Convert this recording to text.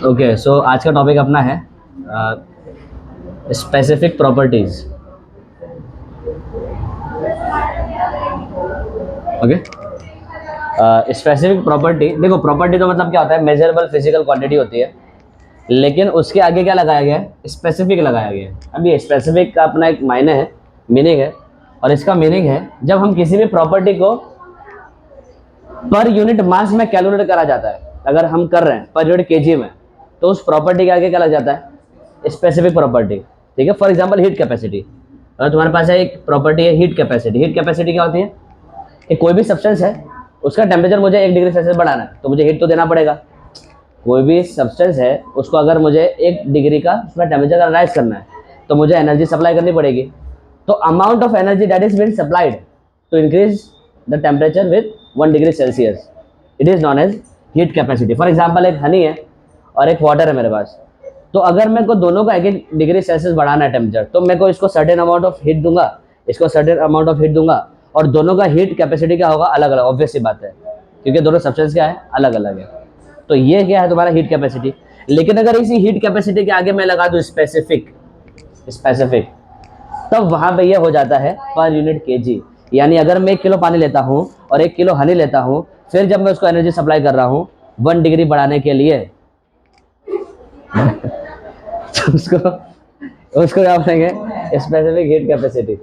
Okay, सो आज का topic अपना है specific properties. Okay, specific property, देखो प्रॉपर्टी तो मतलब क्या होता है, मेजरेबल फिजिकल क्वांटिटी होती है, लेकिन उसके आगे क्या लगाया गया है, स्पेसिफिक लगाया गया है। अभी स्पेसिफिक का अपना एक मायने है, मीनिंग है, और इसका मीनिंग है जब हम किसी भी प्रॉपर्टी को पर यूनिट मास में कैलकुलेट करा जाता है, अगर हम कर रहे हैं पर यूनिट केजी में, तो उस प्रॉपर्टी के आगे क्या लग जाता है, स्पेसिफिक प्रॉपर्टी। ठीक है, फॉर एग्जांपल हीट कैपेसिटी। अगर तुम्हारे पास है एक प्रॉपर्टी है हीट कैपेसिटी। हीट कैपेसिटी क्या होती है कि कोई भी सब्सटेंस है, उसका टेम्परेचर मुझे 1 डिग्री सेल्सियस बढ़ाना है, तो मुझे हीट तो देना पड़ेगा। कोई भी सब्सटेंस है, उसको अगर मुझे 1 डिग्री का उसका टेम्परेचर राइज करना है, तो मुझे एनर्जी सप्लाई करनी पड़ेगी। तो amount of energy that is been supplied to increase the temperature with 1 degree Celsius, it is known as heat capacity. For example एक हनी है और एक वाटर है मेरे पास, तो अगर मेरे को दोनों का 1 डिग्री सेल्सियस बढ़ाना है टेम्परेचर, तो मेरे को इसको सर्टेन अमाउंट ऑफ हीट दूंगा, इसको सर्टेन अमाउंट ऑफ हीट दूंगा, और दोनों का हीट कैपेसिटी क्या होगा, अलग अलग। ऑब्वियस सी बात है, क्योंकि दोनों सब्सटेंस क्या है, अलग अलग है। तो ये क्या है तुम्हारा हीट कैपेसिटी। लेकिन अगर इसी हीट कैपेसिटी के आगे मैं लगा दूं स्पेसिफिक, स्पेसिफिक, तब वहां पे ये हो जाता है पर यूनिट केजी। यानी अगर मैं 1 किलो पानी लेता हूं और 1 किलो हनी लेता हूं, फिर जब मैं उसको एनर्जी सप्लाई कर रहा हूं 1 डिग्री बढ़ाने के लिए, तो उसको उसको क्या बोलेंगे, स्पेसिफिक हीट कैपेसिटी।